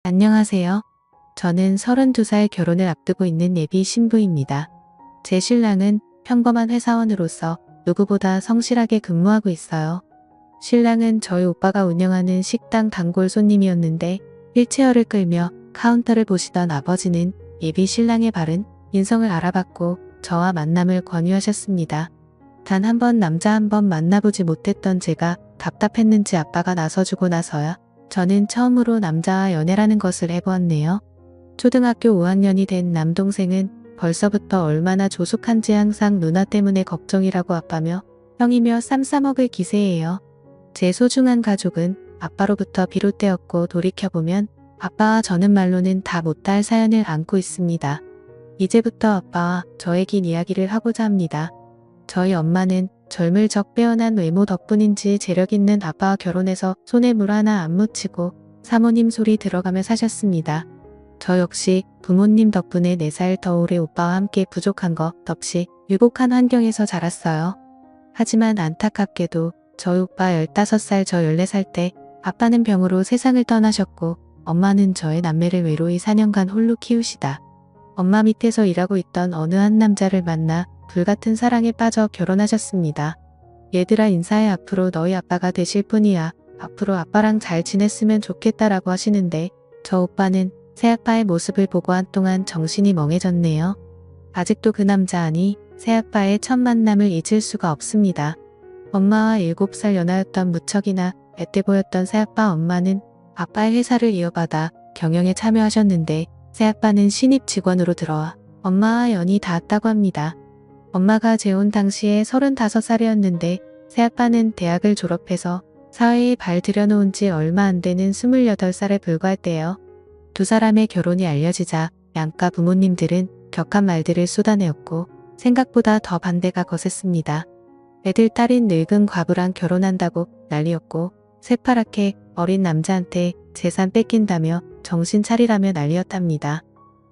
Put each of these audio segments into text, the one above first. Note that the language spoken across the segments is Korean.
안녕하세요. 저는 32살 결혼을 앞두고 있는 예비 신부입니다. 제 신랑은 평범한 회사원으로서 누구보다 성실하게 근무하고 있어요. 신랑은 저희 오빠가 운영하는 식당 단골 손님이었는데 휠체어를 끌며 카운터를 보시던 아버지는 예비 신랑의 바른 인성을 알아봤고 저와 만남을 권유하셨습니다. 단 한 번 남자 한 번 만나보지 못했던 제가 답답했는지 아빠가 나서주고 나서야 저는 처음으로 남자와 연애라는 것을 해보았네요. 초등학교 5학년이 된 남동생은 벌써부터 얼마나 조숙한지 항상 누나 때문에 걱정이라고 아빠며 형이며 쌈 싸먹을 기세예요. 제 소중한 가족은 아빠로부터 비롯되었고 돌이켜보면 아빠와 저는 말로는 다 못할 사연을 안고 있습니다. 이제부터 아빠와 저의 긴 이야기를 하고자 합니다. 저희 엄마는 젊을 적 빼어난 외모 덕분인지 재력 있는 아빠와 결혼해서 손에 물 하나 안 묻히고 사모님 소리 들어가며 사셨습니다. 저 역시 부모님 덕분에 4살 더 오래 오빠와 함께 부족한 것 없이 유복한 환경에서 자랐어요. 하지만 안타깝게도 저희 오빠 15살 저 14살 때 아빠는 병으로 세상을 떠나셨고 엄마는 저의 남매를 외로이 4년간 홀로 키우시다 엄마 밑에서 일하고 있던 어느 한 남자를 만나 불같은 사랑에 빠져 결혼하셨습니다. 얘들아 인사해. 앞으로 너희 아빠가 되실 분이야. 앞으로 아빠랑 잘 지냈으면 좋겠다라고 하시는데 저 오빠는 새아빠의 모습을 보고 한동안 정신이 멍해졌네요. 아직도 그 남자 아니 새아빠의 첫 만남을 잊을 수가 없습니다. 엄마와 7살 연하였던 무척이나 앳돼 보였던 새아빠 엄마는 아빠의 회사를 이어받아 경영에 참여하셨는데 새아빠는 신입 직원으로 들어와 엄마와 연이 닿았다고 합니다. 엄마가 재혼 당시에 35살이었는데 새아빠는 대학을 졸업해서 사회에 발 들여놓은 지 얼마 안 되는 28살에 불과할 때예요. 두 사람의 결혼이 알려지자 양가 부모님들은 격한 말들을 쏟아내었고 생각보다 더 반대가 거셌습니다. 애들 딸인 늙은 과부랑 결혼한다고 난리였고 새파랗게 어린 남자한테 재산 뺏긴다며 정신 차리라며 난리였답니다.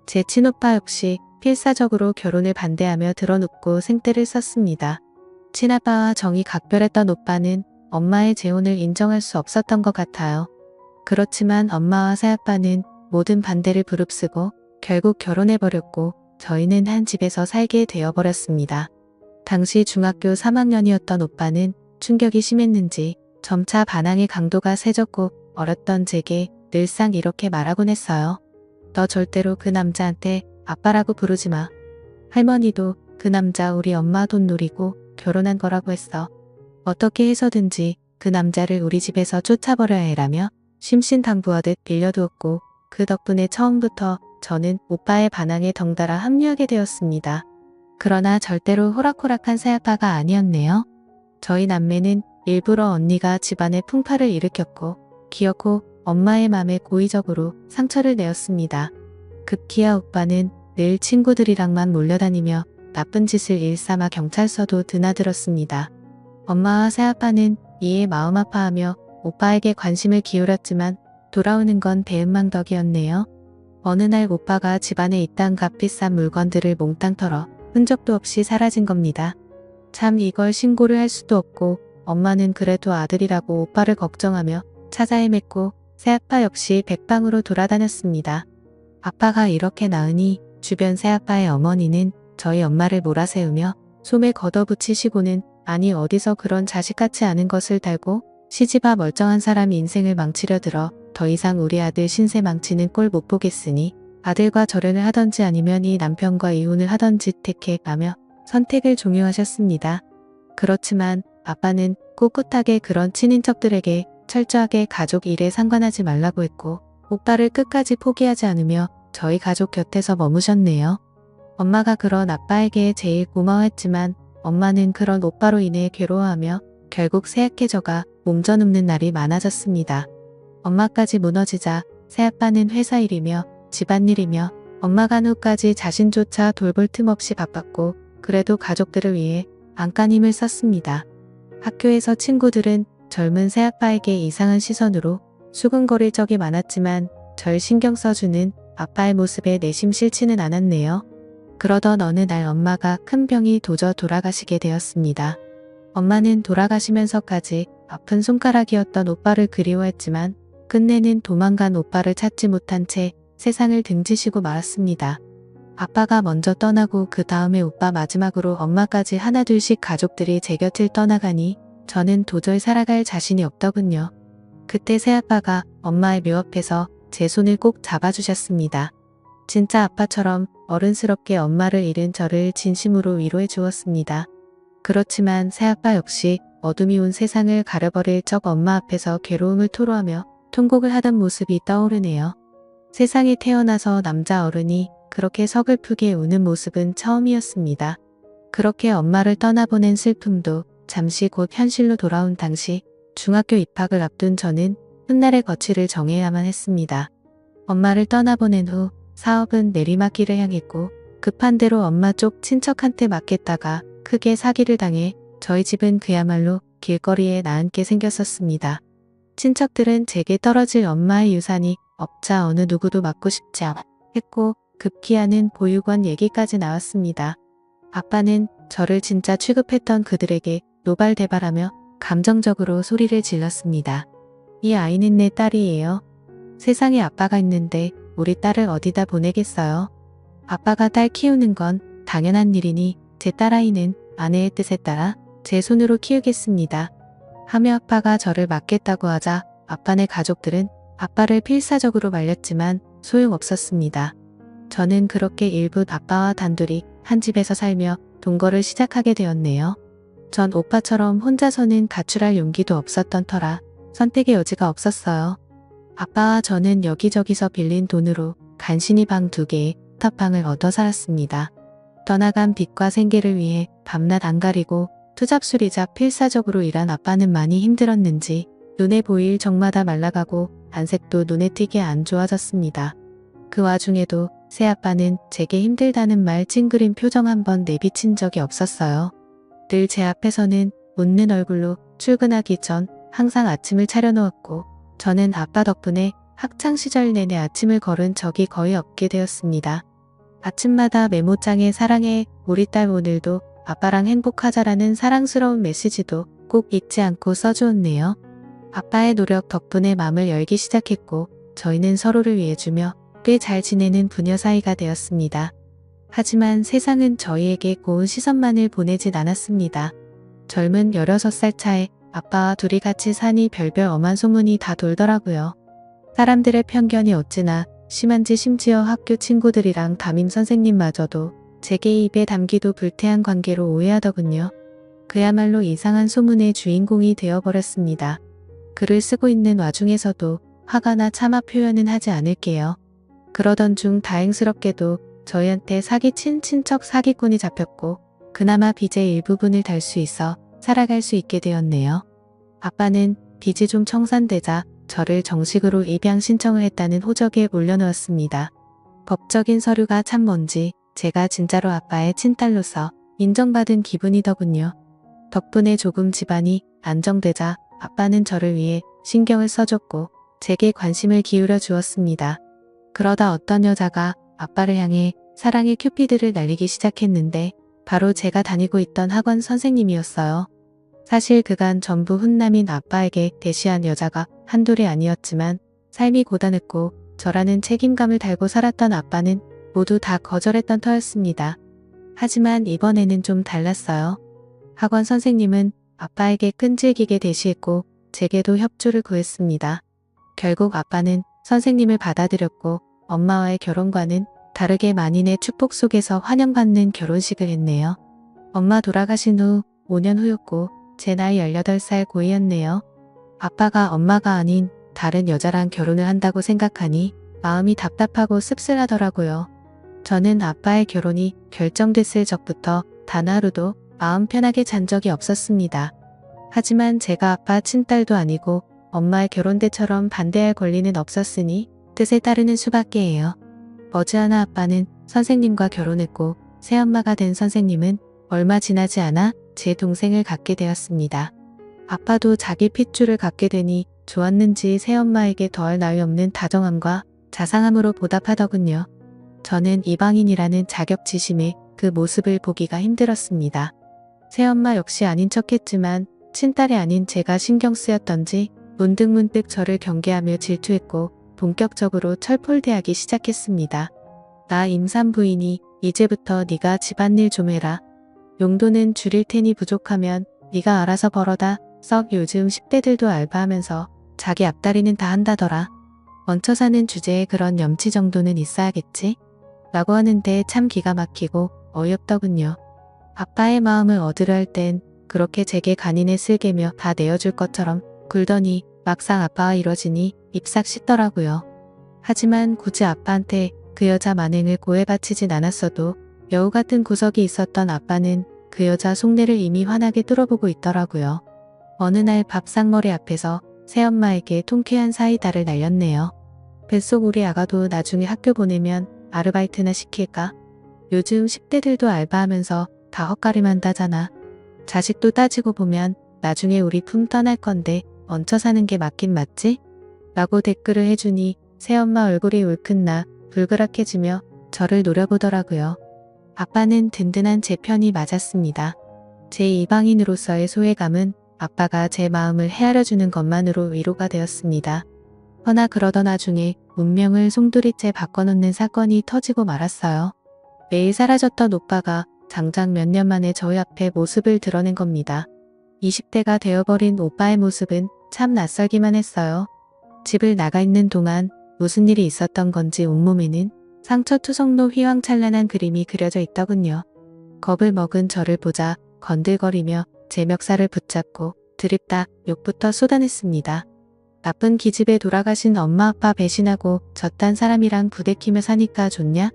제 친오빠 역시 필사적으로 결혼을 반대하며 드러눕고 생떼를 썼습니다. 친아빠와 정이 각별했던 오빠는 엄마의 재혼을 인정할 수 없었던 것 같아요. 그렇지만 엄마와 새아빠는 모든 반대를 부릅쓰고 결국 결혼해버렸고 저희는 한 집에서 살게 되어버렸습니다. 당시 중학교 3학년이었던 오빠는 충격이 심했는지 점차 반항의 강도가 세졌고 어렸던 제게 늘상 이렇게 말하곤 했어요. 너 절대로 그 남자한테 아빠라고 부르지 마. 할머니도 그 남자 우리 엄마 돈 노리고 결혼한 거라고 했어. 어떻게 해서든지 그 남자를 우리 집에서 쫓아버려야 해라며 심신당부하듯 빌려두었고 그 덕분에 처음부터 저는 오빠의 반항에 덩달아 합류하게 되었습니다. 그러나 절대로 호락호락한 새아빠가 아니었네요. 저희 남매는 일부러 언니가 집안에 풍파를 일으켰고 기어코 엄마의 맘에 고의적으로 상처를 내었습니다. 급기야 오빠는 늘 친구들이랑만 몰려다니며 나쁜 짓을 일삼아 경찰서도 드나들었습니다. 엄마와 새아빠는 이에 마음 아파하며 오빠에게 관심을 기울였지만 돌아오는 건 배은망덕이었네요. 어느 날 오빠가 집안에 있던 값비싼 물건들을 몽땅 털어 흔적도 없이 사라진 겁니다. 참 이걸 신고를 할 수도 없고 엄마는 그래도 아들이라고 오빠를 걱정하며 찾아 헤맸고 새아빠 역시 백방으로 돌아다녔습니다. 아빠가 이렇게 나으니 주변 새아빠의 어머니는 저희 엄마를 몰아세우며 소매 걷어붙이시고는 아니 어디서 그런 자식같이 않은 것을 달고 시집아 멀쩡한 사람 인생을 망치려 들어 더 이상 우리 아들 신세 망치는 꼴 못 보겠으니 아들과 절연을 하던지 아니면 이 남편과 이혼을 하던지 택해가며 선택을 종용하셨습니다. 그렇지만 아빠는 꿋꿋하게 그런 친인척들에게 철저하게 가족 일에 상관하지 말라고 했고 오빠를 끝까지 포기하지 않으며 저희 가족 곁에서 머무셨네요. 엄마가 그런 아빠에게 제일 고마워했지만 엄마는 그런 오빠로 인해 괴로워하며 결국 쇠약해져가 몸져눕는 날이 많아졌습니다. 엄마까지 무너지자 새아빠는 회사 일이며 집안일이며 엄마 간 후까지 자신조차 돌볼 틈 없이 바빴고 그래도 가족들을 위해 안간힘을 썼습니다. 학교에서 친구들은 젊은 새아빠에게 이상한 시선으로 수근거릴 적이 많았지만 절 신경 써주는 아빠의 모습에 내심 싫지는 않았네요. 그러던 어느 날 엄마가 큰 병이 도져 돌아가시게 되었습니다. 엄마는 돌아가시면서까지 아픈 손가락이었던 오빠를 그리워했지만 끝내는 도망간 오빠를 찾지 못한 채 세상을 등지시고 말았습니다. 아빠가 먼저 떠나고 그 다음에 오빠 마지막으로 엄마까지 하나둘씩 가족들이 제 곁을 떠나가니 저는 도저히 살아갈 자신이 없더군요. 그때 새아빠가 엄마의 묘 앞에서 제 손을 꼭 잡아주셨습니다. 진짜 아빠처럼 어른스럽게 엄마를 잃은 저를 진심으로 위로해 주었습니다. 그렇지만 새아빠 역시 어둠이 온 세상을 가려버릴 적 엄마 앞에서 괴로움을 토로하며 통곡을 하던 모습이 떠오르네요. 세상에 태어나서 남자 어른이 그렇게 서글프게 우는 모습은 처음이었습니다. 그렇게 엄마를 떠나보낸 슬픔도 잠시 곧 현실로 돌아온 당시 중학교 입학을 앞둔 저는 훗날의 거취를 정해야만 했습니다. 엄마를 떠나보낸 후 사업은 내리막길을 향했고 급한 대로 엄마 쪽 친척한테 맡겼다가 크게 사기를 당해 저희 집은 그야말로 길거리에 나앉게 생겼었습니다. 친척들은 제게 떨어질 엄마의 유산이 업자 어느 누구도 맡고 싶지 않아 했고 급기야는 보육원 얘기까지 나왔습니다. 아빠는 저를 진짜 취급했던 그들에게 노발대발하며 감정적으로 소리를 질렀습니다. 이 아이는 내 딸이에요. 세상에 아빠가 있는데 우리 딸을 어디다 보내겠어요. 아빠가 딸 키우는 건 당연한 일이니 제 딸아이는 아내의 뜻에 따라 제 손으로 키우겠습니다. 하며 아빠가 저를 맡겠다고 하자 아빠네 가족들은 아빠를 필사적으로 말렸지만 소용없었습니다. 저는 그렇게 일부 아빠와 단둘이 한 집에서 살며 동거를 시작하게 되었네요. 전 오빠처럼 혼자서는 가출할 용기도 없었던 터라 선택의 여지가 없었어요. 아빠와 저는 여기저기서 빌린 돈으로 간신히 방 2개에 탑방을 얻어 살았습니다. 떠나간 빚과 생계를 위해 밤낮 안 가리고 투잡술이자 필사적으로 일한 아빠는 많이 힘들었는지 눈에 보일 적마다 말라가고 안색도 눈에 띄게 안 좋아졌습니다. 그 와중에도 새아빠는 제게 힘들다는 말 찡그린 표정 한번 내비친 적이 없었어요. 늘 제 앞에서는 웃는 얼굴로 출근하기 전 항상 아침을 차려놓았고 저는 아빠 덕분에 학창시절 내내 아침을 걸은 적이 거의 없게 되었습니다. 아침마다 메모장에 사랑해 우리 딸 오늘도 아빠랑 행복하자라는 사랑스러운 메시지도 꼭 잊지 않고 써주었네요. 아빠의 노력 덕분에 마음을 열기 시작했고 저희는 서로를 위해주며 꽤 잘 지내는 부녀 사이가 되었습니다. 하지만 세상은 저희에게 고운 시선만을 보내진 않았습니다. 젊은 16살 차에 아빠와 둘이 같이 사니 별별 엄한 소문이 다 돌더라고요. 사람들의 편견이 어찌나 심한지 심지어 학교 친구들이랑 담임 선생님마저도 제게 입에 담기도 불태한 관계로 오해하더군요. 그야말로 이상한 소문의 주인공이 되어버렸습니다. 글을 쓰고 있는 와중에서도 화가나 차마 표현은 하지 않을게요. 그러던 중 다행스럽게도 저희한테 사기친 친척 사기꾼이 잡혔고 그나마 빚의 일부분을 달 수 있어 살아갈 수 있게 되었네요. 아빠는 빚이 좀 청산되자 저를 정식으로 입양 신청을 했다는 호적에 올려놓았습니다. 법적인 서류가 참 뭔지 제가 진짜로 아빠의 친딸로서 인정받은 기분이더군요. 덕분에 조금 집안이 안정되자 아빠는 저를 위해 신경을 써줬고 제게 관심을 기울여 주었습니다. 그러다 어떤 여자가 아빠를 향해 사랑의 큐피드를 날리기 시작했는데 바로 제가 다니고 있던 학원 선생님이었어요. 사실 그간 전부 훈남인 아빠에게 대시한 여자가 한둘이 아니었지만 삶이 고단했고 저라는 책임감을 달고 살았던 아빠는 모두 다 거절했던 터였습니다. 하지만 이번에는 좀 달랐어요. 학원 선생님은 아빠에게 끈질기게 대시했고 제게도 협조를 구했습니다. 결국 아빠는 선생님을 받아들였고 엄마와의 결혼과는 다르게 만인의 축복 속에서 환영받는 결혼식을 했네요. 엄마 돌아가신 후 5년 후였고 제 나이 18살 고이였네요. 아빠가 엄마가 아닌 다른 여자랑 결혼을 한다고 생각하니 마음이 답답하고 씁쓸하더라고요. 저는 아빠의 결혼이 결정됐을 적부터 단 하루도 마음 편하게 잔 적이 없었습니다. 하지만 제가 아빠 친딸도 아니고 엄마의 결혼 때처럼 반대할 권리는 없었으니 뜻에 따르는 수밖에예요. 머지않아 아빠는 선생님과 결혼했고 새엄마가 된 선생님은 얼마 지나지 않아 제 동생을 갖게 되었습니다. 아빠도 자기 핏줄을 갖게 되니 좋았는지 새엄마에게 더할 나위 없는 다정함과 자상함으로 보답하더군요. 저는 이방인이라는 자격지심에 그 모습을 보기가 힘들었습니다. 새엄마 역시 아닌 척했지만 친딸이 아닌 제가 신경 쓰였던지 문득문득 저를 경계하며 질투했고 본격적으로 철폴대하기 시작했습니다. 나 임산부이니 이제부터 네가 집안일 좀 해라. 용돈은 줄일 테니 부족하면 네가 알아서 벌어다. 썩 요즘 10대들도 알바하면서 자기 앞다리는 다 한다더라. 얹혀 사는 주제에 그런 염치 정도는 있어야겠지? 라고 하는데 참 기가 막히고 어이없더군요. 아빠의 마음을 얻으려 할 땐 그렇게 제게 간인의 쓸개며 다 내어줄 것처럼 굴더니 막상 아빠와 이뤄지니 잎싹 씻더라고요. 하지만 굳이 아빠한테 그 여자 만행을 고해바치진 않았어도 여우 같은 구석이 있었던 아빠는 그 여자 속내를 이미 환하게 뚫어보고 있더라고요. 어느 날 밥상머리 앞에서 새엄마에게 통쾌한 사이다를 날렸네요. 뱃속 우리 아가도 나중에 학교 보내면 아르바이트나 시킬까? 요즘 10대들도 알바하면서 다 헛가림한다잖아. 자식도 따지고 보면 나중에 우리 품 떠날 건데 얹혀 사는 게 맞긴 맞지? 라고 댓글을 해주니 새엄마 얼굴이 울큰나 불그락해지며 저를 노려보더라고요. 아빠는 든든한 제 편이 맞았습니다. 제 이방인으로서의 소외감은 아빠가 제 마음을 헤아려주는 것만으로 위로가 되었습니다. 허나 그러던 와중에 운명을 송두리째 바꿔놓는 사건이 터지고 말았어요. 매일 사라졌던 오빠가 장장 몇 년 만에 저희 앞에 모습을 드러낸 겁니다. 20대가 되어버린 오빠의 모습은 참 낯설기만 했어요. 집을 나가 있는 동안 무슨 일이 있었던 건지 온몸에는 상처투성로 휘황찬란한 그림이 그려져 있더군요. 겁을 먹은 저를 보자 건들거리며 제 멱살을 붙잡고 드립다 욕부터 쏟아냈습니다. 나쁜 기집애 돌아가신 엄마 아빠 배신하고 저딴 사람이랑 부대끼며 사니까 좋냐?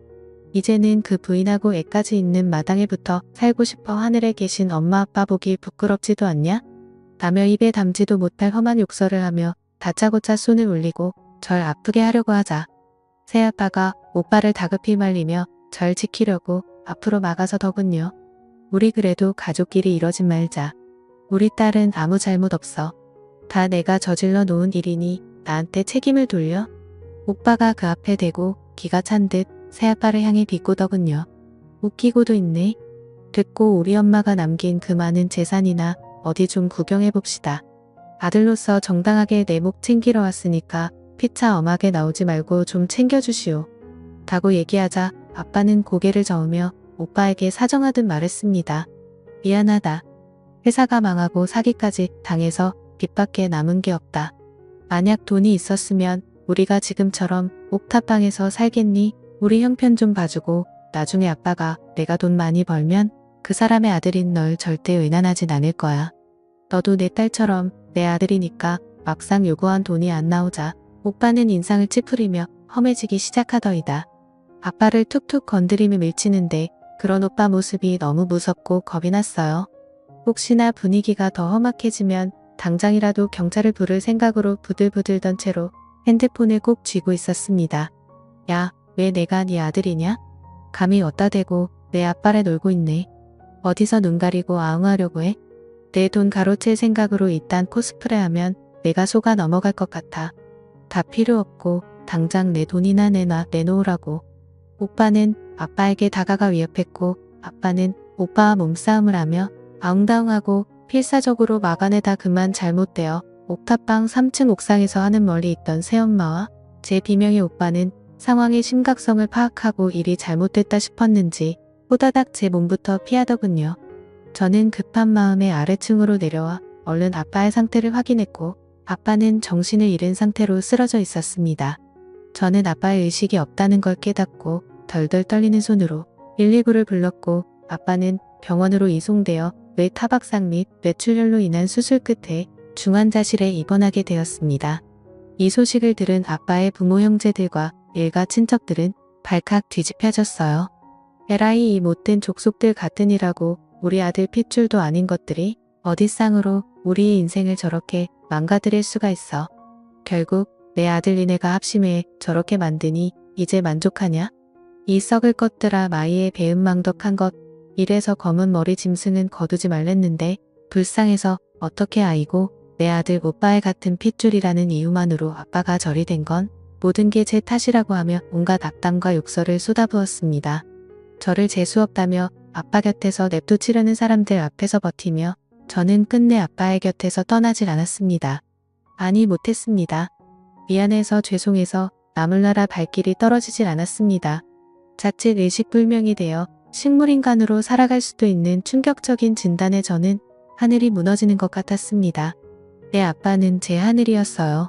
이제는 그 부인하고 애까지 있는 마당에부터 살고 싶어 하늘에 계신 엄마 아빠 보기 부끄럽지도 않냐? 라며 입에 담지도 못할 험한 욕설을 하며 다짜고짜 손을 올리고 절 아프게 하려고 하자 새아빠가 오빠를 다급히 말리며 절 지키려고 앞으로 막아서더군요. 우리 그래도 가족끼리 이러지 말자. 우리 딸은 아무 잘못 없어. 다 내가 저질러 놓은 일이니 나한테 책임을 돌려? 오빠가 그 앞에 대고 기가 찬 듯 새아빠를 향해 비꼬더군요. 웃기고도 있네. 됐고 우리 엄마가 남긴 그 많은 재산이나 어디 좀 구경해봅시다. 아들로서 정당하게 내 목 챙기러 왔으니까 피차 엄하게 나오지 말고 좀 챙겨주시오. 다고 얘기하자 아빠는 고개를 저으며 오빠에게 사정하듯 말했습니다. 미안하다. 회사가 망하고 사기까지 당해서 빚밖에 남은 게 없다. 만약 돈이 있었으면 우리가 지금처럼 옥탑방에서 살겠니? 우리 형편 좀 봐주고 나중에 아빠가 내가 돈 많이 벌면 그 사람의 아들인 널 절대 의난하진 않을 거야. 너도 내 딸처럼 내 아들이니까 막상 요구한 돈이 안 나오자 오빠는 인상을 찌푸리며 험해지기 시작하더이다. 아빠를 툭툭 건드리며 밀치는데 그런 오빠 모습이 너무 무섭고 겁이 났어요. 혹시나 분위기가 더 험악해지면 당장이라도 경찰을 부를 생각으로 부들부들 던 채로 핸드폰을 꼭 쥐고 있었습니다. 야, 왜 내가 네 아들이냐? 감히 어디다 대고 내 앞발에 놀고 있네. 어디서 눈 가리고 아웅하려고 해? 내 돈 가로챌 생각으로 이딴 코스프레하면 내가 속아 넘어갈 것 같아. 다 필요 없고 당장 내 돈이나 내놓으라고. 오빠는 아빠에게 다가가 위협했고 아빠는 오빠와 몸싸움을 하며 아웅다웅하고 필사적으로 막아내다 그만 잘못되어 옥탑방 3층 옥상에서 하는 멀리 있던 새엄마와 제 비명의 오빠는 상황의 심각성을 파악하고 일이 잘못됐다 싶었는지 호다닥 제 몸부터 피하더군요. 저는 급한 마음에 아래층으로 내려와 얼른 아빠의 상태를 확인했고 아빠는 정신을 잃은 상태로 쓰러져 있었습니다. 저는 아빠의 의식이 없다는 걸 깨닫고 덜덜 떨리는 손으로 119를 불렀고 아빠는 병원으로 이송되어 뇌 타박상 및 뇌출혈로 인한 수술 끝에 중환자실에 입원하게 되었습니다. 이 소식을 들은 아빠의 부모 형제들과 일가 친척들은 발칵 뒤집혀졌어요. 에라이 이 못된 족속들 같으니라고 우리 아들 핏줄도 아닌 것들이 어디 쌍으로 우리의 인생을 저렇게 망가뜨릴 수가 있어. 결국 내 아들 니네가 합심해 저렇게 만드니 이제 만족하냐? 이 썩을 것들아 마이의 배은망덕한 것. 이래서 검은 머리 짐승은 거두지 말랬는데 불쌍해서 어떻게 아이고 내 아들 오빠의 같은 핏줄이라는 이유만으로 아빠가 저리 된 건 모든 게 제 탓이라고 하며 온갖 악담과 욕설을 쏟아부었습니다. 저를 재수없다며 아빠 곁에서 냅두치려는 사람들 앞에서 버티며 저는 끝내 아빠의 곁에서 떠나질 않았습니다. 아니 못했습니다. 미안해서 죄송해서 나물나라 발길이 떨어지질 않았습니다. 자칫 의식불명이 되어 식물인간으로 살아갈 수도 있는 충격적인 진단에 저는 하늘이 무너지는 것 같았습니다. 내 아빠는 제 하늘이었어요.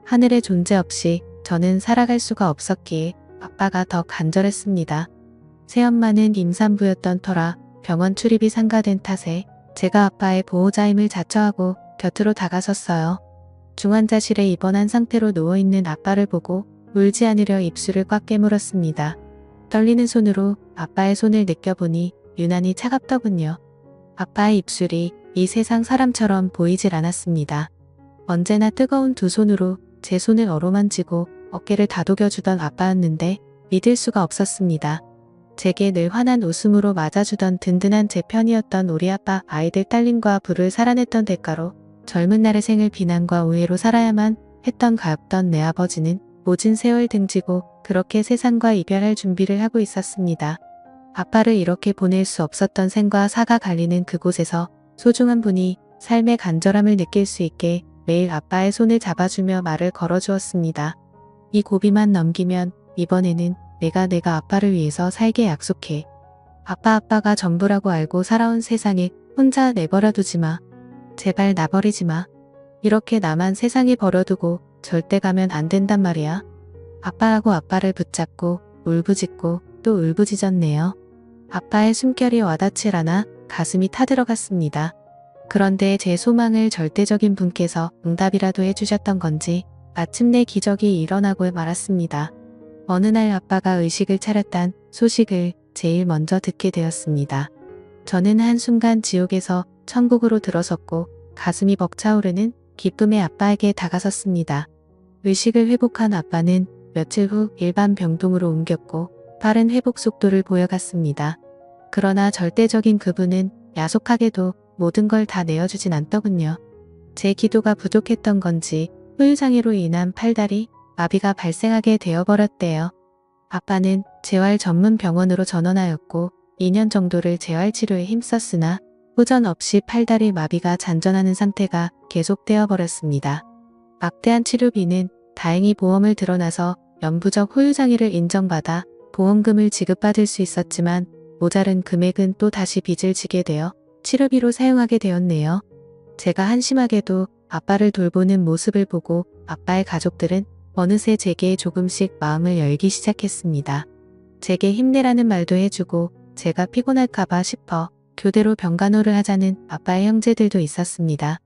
하늘의 존재 없이 저는 살아갈 수가 없었기에 아빠가 더 간절했습니다. 새엄마는 임산부였던 터라 병원 출입이 상가된 탓에 제가 아빠의 보호자임을 자처하고 곁으로 다가섰어요. 중환자실에 입원한 상태로 누워있는 아빠를 보고 울지 않으려 입술을 꽉 깨물었습니다. 떨리는 손으로 아빠의 손을 느껴보니 유난히 차갑더군요. 아빠의 입술이 이 세상 사람처럼 보이질 않았습니다. 언제나 뜨거운 두 손으로 제 손을 어루만지고 어깨를 다독여주던 아빠였는데 믿을 수가 없었습니다. 제게 늘 환한 웃음으로 맞아주던 든든한 제 편이었던 우리 아빠, 아이들 딸림과 부를 살아냈던 대가로 젊은 날의 생을 비난과 오해로 살아야만 했던 가엾던 내 아버지는 모진 세월 등지고 그렇게 세상과 이별할 준비를 하고 있었습니다. 아빠를 이렇게 보낼 수 없었던 생과 사가 갈리는 그곳에서 소중한 분이 삶의 간절함을 느낄 수 있게 매일 아빠의 손을 잡아주며 말을 걸어주었습니다. 이 고비만 넘기면 이번에는 내가 아빠를 위해서 살게 약속해. 아빠가 전부라고 알고 살아온 세상에 혼자 내버려 두지 마. 제발 나버리지 마. 이렇게 나만 세상에 버려두고 절대 가면 안 된단 말이야. 아빠하고 아빠를 붙잡고 울부짖고 또 울부짖었네요. 아빠의 숨결이 와닿질 않아 가슴이 타들어갔습니다. 그런데 제 소망을 절대적인 분께서 응답이라도 해주셨던 건지 마침내 기적이 일어나고 말았습니다. 어느 날 아빠가 의식을 차렸단 소식을 제일 먼저 듣게 되었습니다. 저는 한순간 지옥에서 천국으로 들어섰고 가슴이 벅차오르는 기쁨에 아빠에게 다가섰습니다. 의식을 회복한 아빠는 며칠 후 일반 병동으로 옮겼고 빠른 회복 속도를 보여갔습니다. 그러나 절대적인 그분은 야속하게도 모든 걸 다 내어주진 않더군요. 제 기도가 부족했던 건지 후유장애로 인한 팔다리 마비가 발생하게 되어버렸대요. 아빠는 재활 전문 병원으로 전원하였고 2년 정도를 재활 치료에 힘썼으나 후전 없이 팔다리 마비가 잔존하는 상태가 계속되어 버렸습니다. 막대한 치료비는 다행히 보험을 들어놔서 영구적 후유장애를 인정받아 보험금을 지급받을 수 있었지만 모자른 금액은 또 다시 빚을 지게 되어 치료비로 사용하게 되었네요. 제가 한심하게도 아빠를 돌보는 모습을 보고 아빠의 가족들은 어느새 제게 조금씩 마음을 열기 시작했습니다. 제게 힘내라는 말도 해주고 제가 피곤할까봐 싶어 교대로 병간호를 하자는 아빠의 형제들도 있었습니다.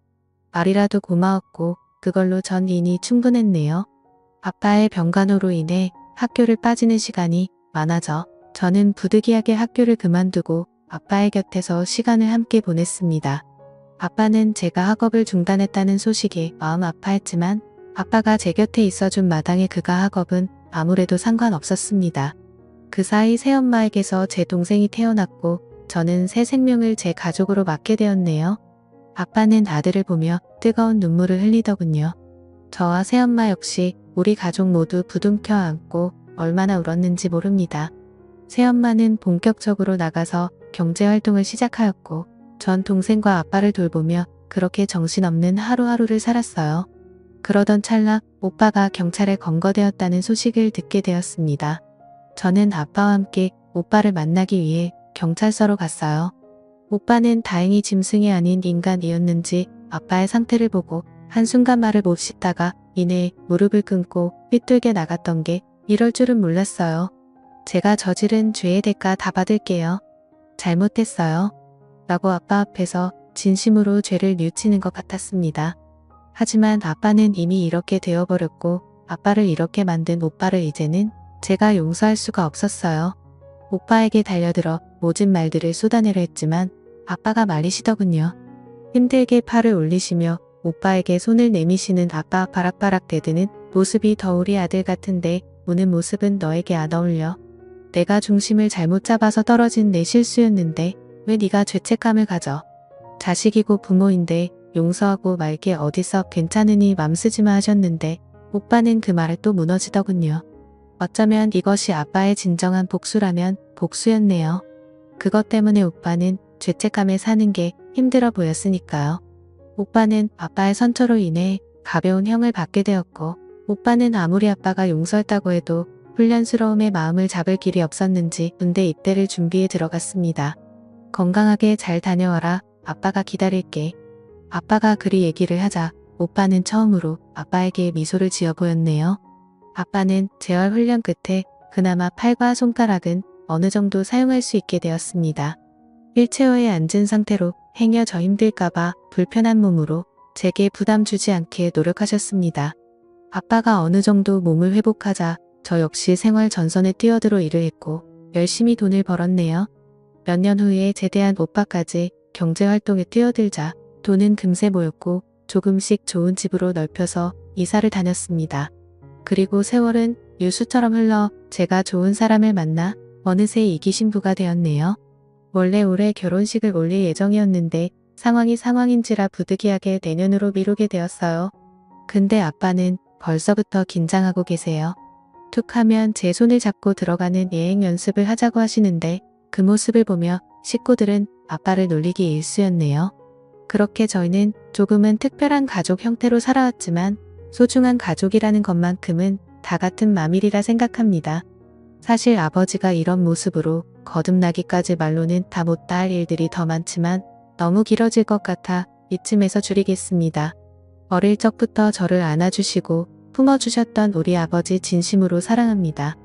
말이라도 고마웠고 그걸로 전 이미 충분했네요. 아빠의 병간호로 인해 학교를 빠지는 시간이 많아져 저는 부득이하게 학교를 그만두고 아빠의 곁에서 시간을 함께 보냈습니다. 아빠는 제가 학업을 중단했다는 소식에 마음 아파했지만 아빠가 제 곁에 있어준 마당에 그가 학업은 아무래도 상관없었습니다. 그 사이 새엄마에게서 제 동생이 태어났고 저는 새 생명을 제 가족으로 맡게 되었네요. 아빠는 아들을 보며 뜨거운 눈물을 흘리더군요. 저와 새엄마 역시 우리 가족 모두 부둥켜 안고 얼마나 울었는지 모릅니다. 새엄마는 본격적으로 나가서 경제활동을 시작하였고 전 동생과 아빠를 돌보며 그렇게 정신없는 하루하루를 살았어요. 그러던 찰나 오빠가 경찰에 검거되었다는 소식을 듣게 되었습니다. 저는 아빠와 함께 오빠를 만나기 위해 경찰서로 갔어요. 오빠는 다행히 짐승이 아닌 인간이었는지 아빠의 상태를 보고 한순간 말을 못 씻다가 이내 무릎을 끊고 삐뚤게 나갔던 게 이럴 줄은 몰랐어요. 제가 저지른 죄의 대가 다 받을게요. 잘못했어요. 라고 아빠 앞에서 진심으로 죄를 뉘우치는 것 같았습니다. 하지만 아빠는 이미 이렇게 되어버렸고 아빠를 이렇게 만든 오빠를 이제는 제가 용서할 수가 없었어요. 오빠에게 달려들어 모진 말들을 쏟아내려 했지만 아빠가 말리시더군요. 힘들게 팔을 올리시며 오빠에게 손을 내미시는 아빠 바락바락 대드는 모습이 더 우리 아들 같은데 우는 모습은 너에게 안 어울려. 내가 중심을 잘못 잡아서 떨어진 내 실수였는데 왜 네가 죄책감을 가져. 자식이고 부모인데 용서하고 말게 어디서 괜찮으니 맘 쓰지마 하셨는데 오빠는 그 말에 또 무너지더군요. 어쩌면 이것이 아빠의 진정한 복수라면 복수였네요. 그것 때문에 오빠는 죄책감에 사는 게 힘들어 보였으니까요. 오빠는 아빠의 선처로 인해 가벼운 형을 받게 되었고, 오빠는 아무리 아빠가 용서했다고 해도 훈련스러움에 마음을 잡을 길이 없었는지 군대 입대를 준비해 들어갔습니다. 건강하게 잘 다녀와라. 아빠가 기다릴게. 아빠가 그리 얘기를 하자 오빠는 처음으로 아빠에게 미소를 지어 보였네요. 아빠는 재활 훈련 끝에 그나마 팔과 손가락은 어느 정도 사용할 수 있게 되었습니다. 휠체어에 앉은 상태로 행여 힘들까봐 불편한 몸으로 제게 부담 주지 않게 노력하셨습니다. 아빠가 어느 정도 몸을 회복하자 저 역시 생활 전선에 뛰어들어 일을 했고 열심히 돈을 벌었네요. 몇 년 후에 제대한 오빠까지 경제활동에 뛰어들자 돈은 금세 모였고 조금씩 좋은 집으로 넓혀서 이사를 다녔습니다. 그리고 세월은 유수처럼 흘러 제가 좋은 사람을 만나 어느새 이기 신부가 되었네요. 원래 올해 결혼식을 올릴 예정이었는데 상황이 상황인지라 부득이하게 내년으로 미루게 되었어요. 근데 아빠는 벌써부터 긴장하고 계세요. 툭 하면 제 손을 잡고 들어가는 예행 연습을 하자고 하시는데 그 모습을 보며 식구들은 아빠를 놀리기 일쑤였네요. 그렇게 저희는 조금은 특별한 가족 형태로 살아왔지만 소중한 가족이라는 것만큼은 다 같은 마밀이라 생각합니다. 사실 아버지가 이런 모습으로 거듭나기까지 말로는 다 못다 할 일들이 더 많지만 너무 길어질 것 같아 이쯤에서 줄이겠습니다. 어릴 적부터 저를 안아주시고 품어주셨던 우리 아버지 진심으로 사랑합니다.